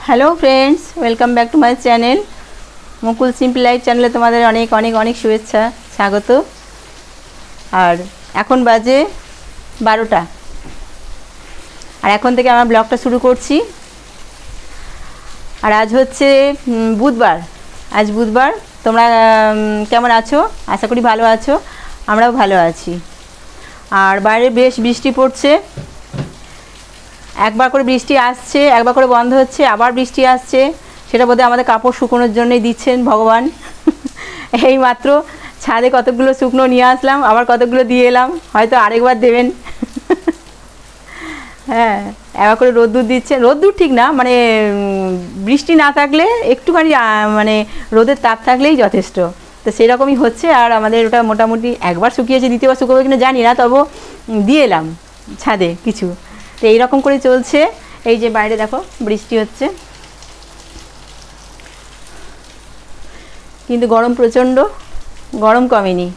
Hello friends, welcome back to my channel Mukul simple life चैनले तुम्हारे अनेक अनेक अनेक शुभेच्छा स्वागत। और এখন বাজে 12টা আর এখন থেকে আমার ব্লগটা শুরু করছি। আর আজ হচ্ছে বুধবার। আজ বুধবার। তোমরা কেমন আছো? আশা করি ভালো আছো। আমরাও ভালো আছি। আর বাইরে বেশ বৃষ্টি পড়ছে। একবার করে বৃষ্টি আসছে, একবার করে বন্ধ হচ্ছে, আবার বৃষ্টি আসছে। সেটা বোধহয় আমাদের কাপড় শুকোনোর জন্যই দিচ্ছেন ভগবান। এই মাত্র ছাদে কতগুলো শুকনো নিয়ে আসলাম, আবার কতগুলো দিয়ে এলাম, হয়তো আরেকবার দেবেন। হ্যাঁ, একবার করে রোদ্দুর দিচ্ছেন। রোদ্দুর ঠিক না, মানে বৃষ্টি না থাকলে একটুখানি মানে রোদের তাপ থাকলেই যথেষ্ট। তো সেরকমই হচ্ছে। আর আমাদের ওটা মোটামুটি একবার শুকিয়েছে, দ্বিতীয়বার শুকোবে কিনা জানি না, তবু দিয়ে এলাম ছাদে কিছু। তো এইরকম করে চলছে। এই যে বাইরে দেখো বৃষ্টি হচ্ছে, কিন্তু গরম প্রচণ্ড, গরম কমেনি।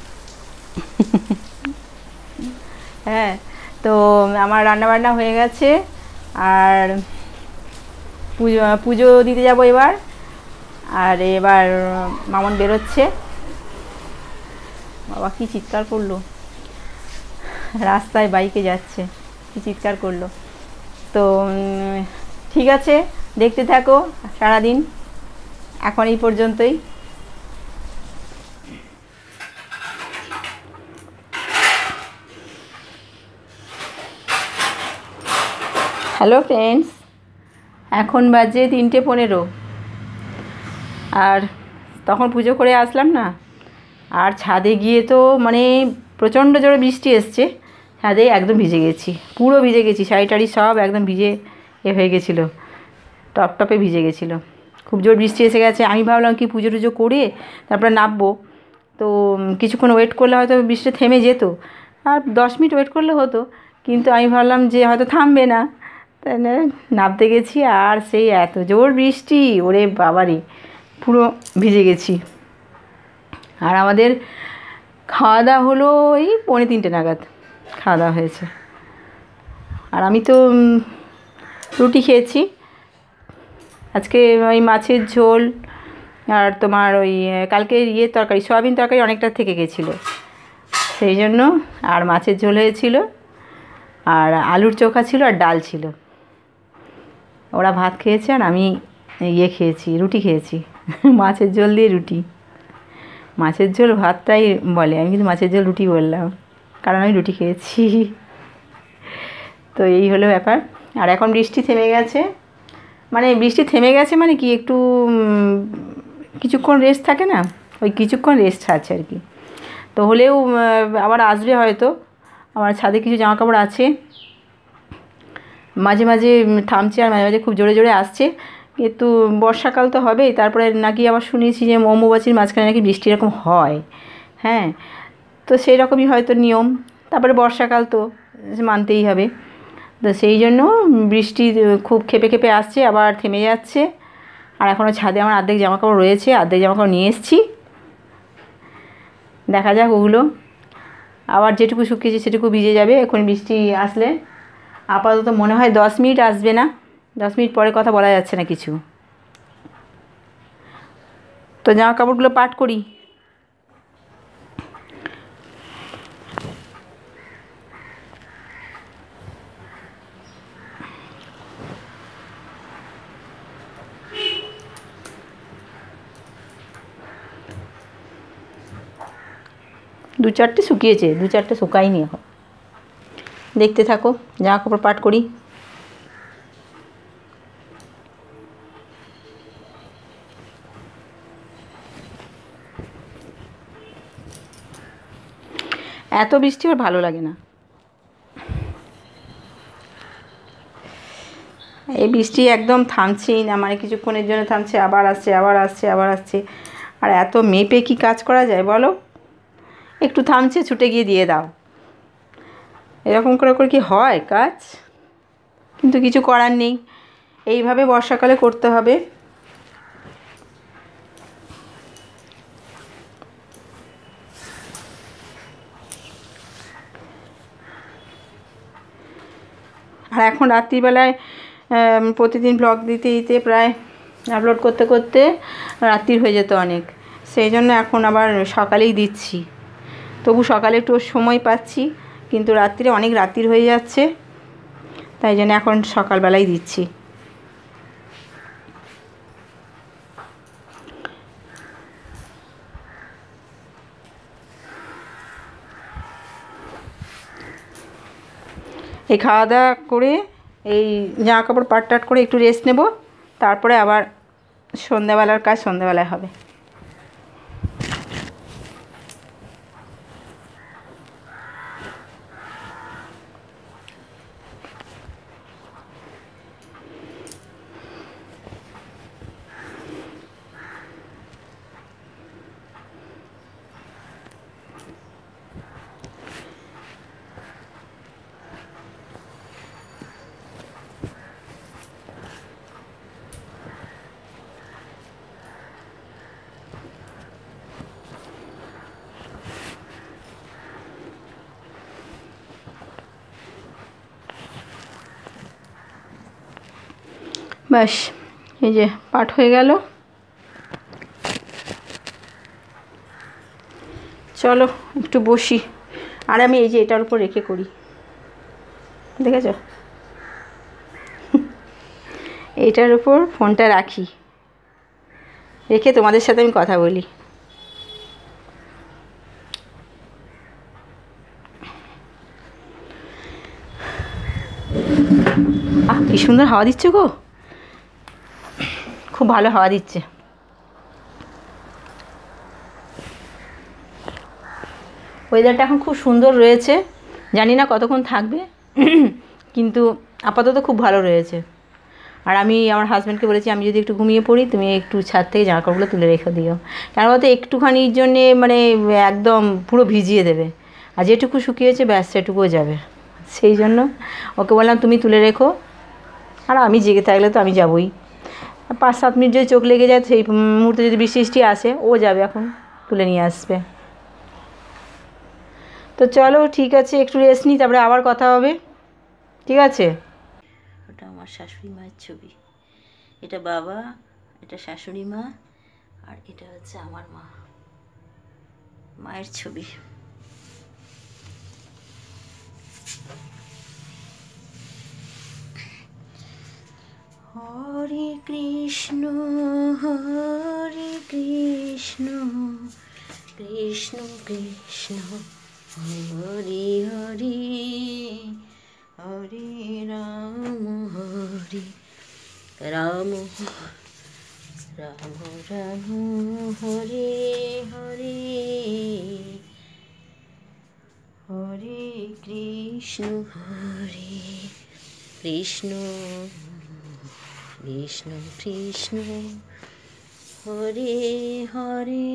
হ্যাঁ, তো আমার রান্নাবান্না হয়ে গেছে। আর পুজো দিতে যাব এবার। আর এবার মামন বেরোচ্ছে। বাবা কি চিৎকার করলো, রাস্তায় বাইকে যাচ্ছে, কি চিৎকার করলো। তো ঠিক আছে, দেখতে থাকো সারাদিন। এখন এই পর্যন্তই। হ্যালো ফ্রেন্ডস, এখন বাজে 3:15। আর তখন পুজো করে আসলাম না, আর ছাদে গিয়ে তো মানে প্রচণ্ড জোরে বৃষ্টি এসছে। ছাদে একদম ভিজে গেছি, পুরো ভিজে গেছি। শাড়ি টাড়ি সব একদম ভিজে হয়ে গেছিলো, টপটপে ভিজে গেছিলো। খুব জোর বৃষ্টি এসে গেছে। আমি ভাবলাম কি পুজো টুজো করে তারপরে নামবো। তো কিছুক্ষণ ওয়েট করলে হয়তো বৃষ্টি থেমে যেত, আর 10 মিনিট ওয়েট করলে হতো। কিন্তু আমি ভাবলাম যে হয়তো থামবে না, তাই না, নামতে গেছি। আর সেই এত জোর বৃষ্টি, ওরে বাবারে, পুরো ভিজে গেছি। আর আমাদের খাওয়া দাওয়া হলো এই 2:45 নাগাদ খাওয়া দাওয়া হয়েছে। আর আমি তো রুটি খেয়েছি আজকে। ওই মাছের ঝোল আর তোমার ওই কালকে তরকারি, সয়াবিন তরকারি অনেকটা থেকে গেছিলো, সেই জন্য। আর মাছের ঝোল হয়েছিল, আর আলুর চোখা ছিল, আর ডাল ছিল। ওরা ভাত খেয়েছে, আর আমি খেয়েছি, রুটি খেয়েছি। মাছের ঝোল দিয়ে রুটি। মাছের ঝোল ভাতটাই বলে, আমি কিন্তু মাছের ঝোল রুটি বললাম, কারণ আমি রুটি খেয়েছি। তো এই হলো ব্যাপার। আর এখন বৃষ্টি থেমে গেছে। মানে বৃষ্টি থেমে গেছে মানে কি, একটু কিছুক্ষণ রেস্ট থাকে না, ওই কিছুক্ষণ রেস্ট আছে আর কি। তো হলেও আবার আসবে হয়তো। আমার ছাদে কিছু জামাকাপড় আছে, মাঝে মাঝে থামছে আর মাঝে মাঝে খুব জোরে জোরে আসছে। কিন্তু বর্ষাকাল তো হবেই। তারপরে নাকি আবার শুনেছি যে অম্বুবাচীর মাঝখানে নাকি বৃষ্টি এরকম হয়। হ্যাঁ, তো সেই রকমই হয়তো নিয়ম। তারপরে বর্ষাকাল তো মানতেই হবে। তো সেই জন্য বৃষ্টি খুব খেপে খেপে আসছে, আবার থেমে যাচ্ছে। আর এখনও ছাদে আমার অর্ধেক জামাকাপড় রয়েছে, অর্ধেক জামাকাপড় নিয়ে এসেছি। দেখা যাক ওগুলো। আবার যেটুকু শুকিয়েছে সেটুকু ভিজে যাবে এখন বৃষ্টি আসলে। আপাতত মনে হয় 10 মিনিট আসবে না, 10 মিনিট পরে কথা বলা যাচ্ছে না কিছু। তো জামা কাপড়গুলো পাট করি। দু চারটে শুকিয়েছে, দু চারটে শুকায়নি এখন। দেখতে থাকো, জামা কাপড় পাট করি। এত বৃষ্টি আর ভালো লাগে না। এই বৃষ্টি একদম থামছেই না, মানে কিছুক্ষণের জন্য থামছে, আবার আসছে, আবার আসছে, আবার আসছে। আর এত মেপে কি কাজ করা যায় বলো? একটু থামছে, ছুটে গিয়ে দিয়ে দাও, এরকম করে করে কি হয় কাজ? কিন্তু কিছু করার নেই, এইভাবে বর্ষাকালে করতে হবে। আর এখন রাত্রিবেলায় প্রতিদিন ব্লগ দিতে দিতে প্রায় আপলোড করতে করতে রাত্রির হয়ে যেত অনেক, সেই জন্য এখন আবার সকালেই দিচ্ছি। তবু সকালে একটু সময় পাচ্ছি, কিন্তু রাত্রিরে অনেক রাত্রির হয়ে যাচ্ছে, তাই জন্য এখন সকালবেলাই দিচ্ছি। এই খাওয়া দাওয়া করে এই জামা কাপড় পাট টাট করে একটু রেস্ট নেব, তারপরে আবার সন্ধ্যাবেলার কাজ সন্ধ্যাবেলায় হবে। ব্যাস, এই যে পাট হয়ে গেল। চলো একটু বসি। আর আমি এই যে এটার উপর রেখে করি, দেখেছ? এইটার উপর ফোনটা রাখি, রেখে তোমাদের সাথে আমি কথা বলি। কি সুন্দর হাওয়া দিচ্ছে গো, খুব ভালো হাওয়া দিচ্ছে। ওয়েদারটা এখন খুব সুন্দর রয়েছে, জানি না কতক্ষণ থাকবে, কিন্তু আপাতত খুব ভালো রয়েছে। আর আমি আমার হাজব্যান্ডকে বলেছি, আমি যদি একটু ঘুমিয়ে পড়ি, তুমি একটু ছাদ থেকে জামাকাপড়গুলো তুলে রেখে দিও, কেন বলতো একটুখানির জন্যে মানে একদম পুরো ভিজিয়ে দেবে, আর যেটুকু শুকিয়েছে ব্যাস সেটুকুও যাবে। সেই জন্য ওকে বললাম তুমি তুলে রেখো, আর আমি জেগে থাকলে তো আমি যাবই। 5-7 মিনিট যদি চোখ লেগে যায়, সেই মুহূর্তে যদি বৃষ্টি আসে, ও যাবে এখন তুলে নিয়ে আসবে। তো চলো ঠিক আছে, একটু রেস্ট নিই, তারপরে আবার কথা হবে, ঠিক আছে? ওটা আমার শাশুড়ি মায়ের ছবি, এটা বাবা, এটা শাশুড়ি মা, আর এটা হচ্ছে আমার মা, মায়ের ছবি। হরে কৃষ্ণ কৃষ্ণ কৃষ্ণ হরে হরে, হরে রাম রাম রাম রাম হরে হরে, হরে কৃষ্ণ কৃষ্ণ কৃষ্ণ কৃষ্ণ হরে হরে,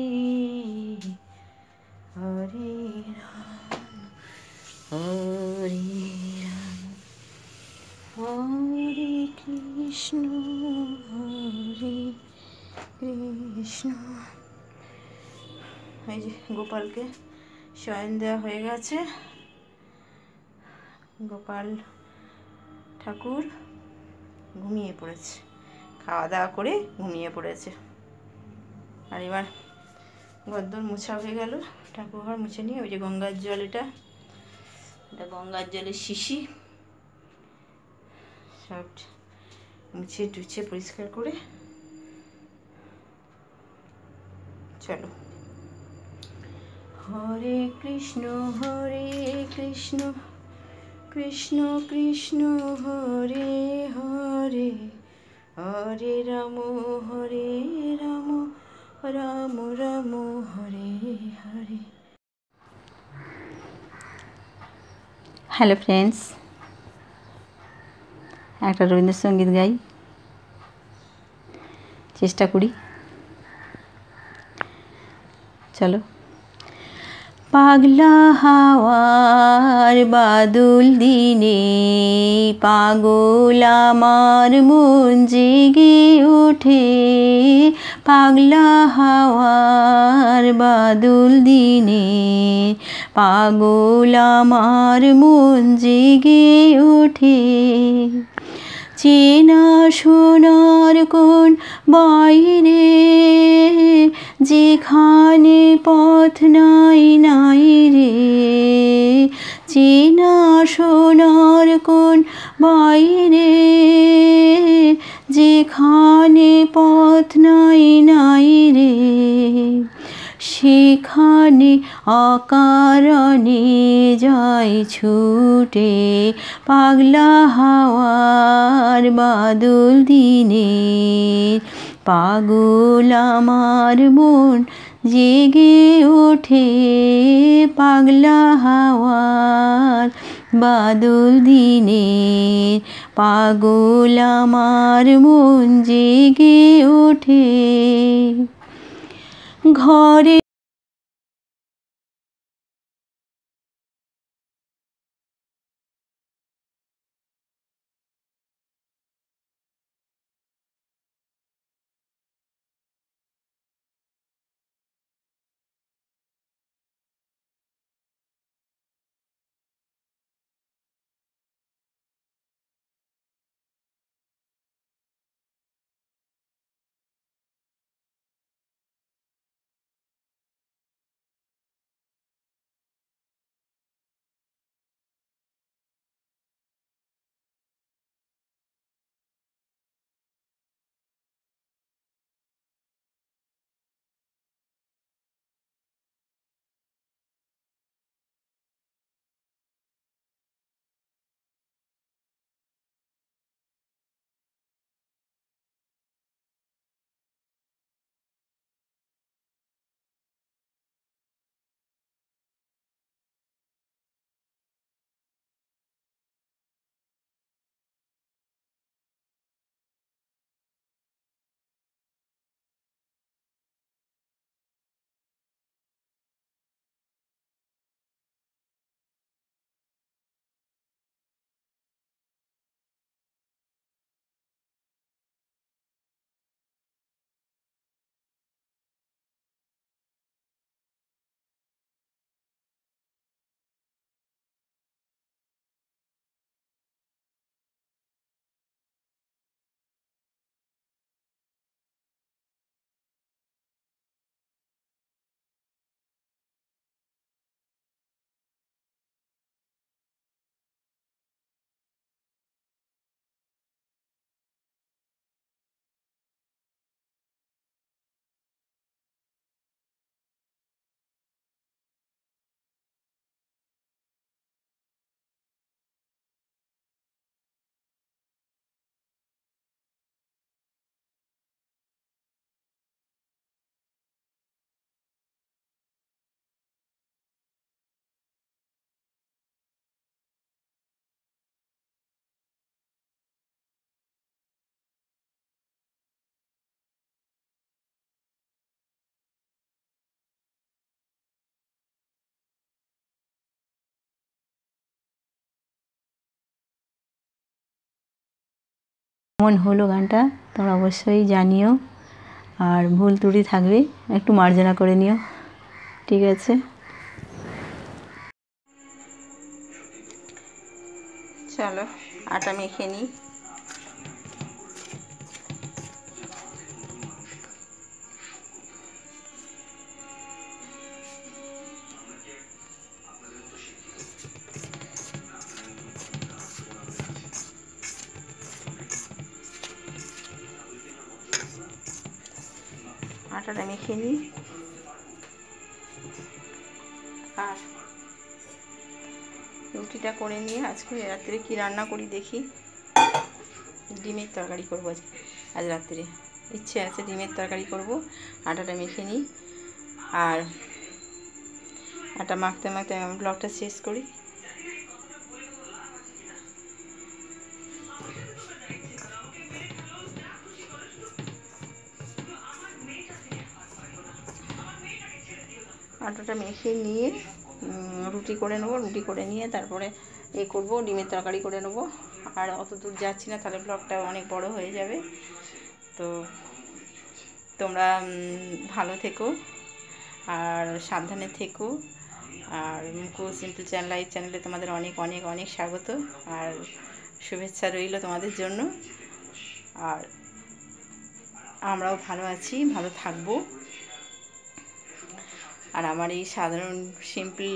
হরে রাম হরে রাম, হরে কৃষ্ণ কৃষ্ণ। এই যে গোপালকে শয়ন দেওয়া হয়ে গেছে, গোপাল ঠাকুর ঘুমিয়ে পড়েছে, খাওয়া দাওয়া করে ঘুমিয়ে পড়েছে। আর এবার গদ্দর মোছা হয়ে গেল, ঠাকুর ঘর মুছে নিয়ে ওই যে গঙ্গার জল, এটা গঙ্গার জলের শিশি, সব মুছে টুছে পরিষ্কার করে চলো। হরে কৃষ্ণ কৃষ্ণ কৃষ্ণ হরে হরে, হরে রাম রাম রাম হরে হরে। হ্যালো ফ্রেন্ডস, একটা রবীন্দ্রসঙ্গীত গাই, চেষ্টা করি, চলো। পাগলা হাওয়ার বাদল দিনে পাগল আমার মন জেগে ওঠে, পাগলা হাওয়ার বাদল দিনে পাগল আমার মন জেগে ওঠে, চেনা সোনার কোন বাইরে, যেখানে পথ নাই নাই রে। চেনা সোনার কোন বাইরে, যেখানে পথ নাই নাই রে। সেখানে অকারণে যায় ছুটে পাগলা হাওয়ার বাদল দিনে। পাগল আমার মন জেগে ওঠে পাগলা হাওয়ার বাদল দিনে। পাগল আমার মন জেগে ওঠে। ঘরে কেমন হলো গানটা তোমরা অবশ্যই জানিও। আর ভুল ত্রুটি থাকবে একটু মার্জনা করে নিও, ঠিক আছে? চলো আটা মেখে নিই। আটাটা মেখে নিই। আর রুটিটা করে নিয়ে আজকে রাত্রে কি রান্না করি দেখি। ডিমের তরকারি করবো আজ রাত্রে, ইচ্ছে আছে ডিমের তরকারি করব। আটাটা মেখে নিই। আর আটা মাখতে মাখতে আমি ব্লগটা শেষ করি। আটাটা মেখে নিয়ে রুটি করে নেবো। রুটি করে নিয়ে তারপরে করব, ডিমের তরকারি করে নেবো। আর অত দূর যাচ্ছি না, তাহলে ব্লগটা অনেক বড় হয়ে যাবে। তো তোমরা ভালো থেকো আর সাবধানে থেকো। আর মুকু সিম্পল চ্যানেল, এই চ্যানেলে তোমাদের অনেক অনেক অনেক স্বাগত। আর শুভেচ্ছা রইল তোমাদের জন্য। আর আমরাও ভালো আছি, ভালো থাকবো। আর আমার এই সাধারণ সিম্পল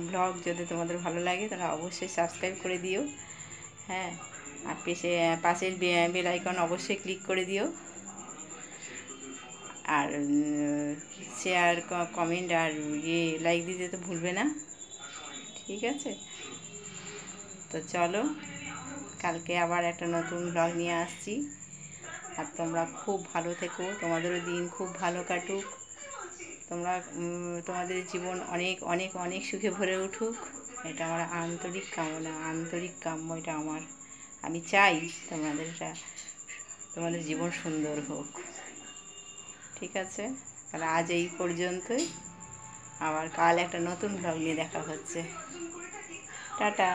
ব্লগ যদি তোমাদের ভালো লাগে তাহলে অবশ্যই সাবস্ক্রাইব করে দিও। হ্যাঁ, আর পাশের বেল আইকন অবশ্যই ক্লিক করে দিও। আর শেয়ার, কমেন্ট আর লাইক দিতে তো ভুলবে না। ঠিক আছে, তো চলো, কালকে আবার একটা নতুন ব্লগ নিয়ে আসছি। আর তোমরা খুব ভালো থেকো, তোমাদেরও দিন খুব ভালো কাটুক। তোমাদের জীবন অনেক অনেক অনেক সুখে ভরে উঠুক, এটা আমার আন্তরিক কামনা, আন্তরিক কাম্য এটা আমার। আমি চাই তোমাদের জীবন সুন্দর হোক। ঠিক আছে, তাহলে আজ এই পর্যন্তই। আবার কাল একটা নতুন ব্লগ নিয়ে দেখা হচ্ছে। টাটা।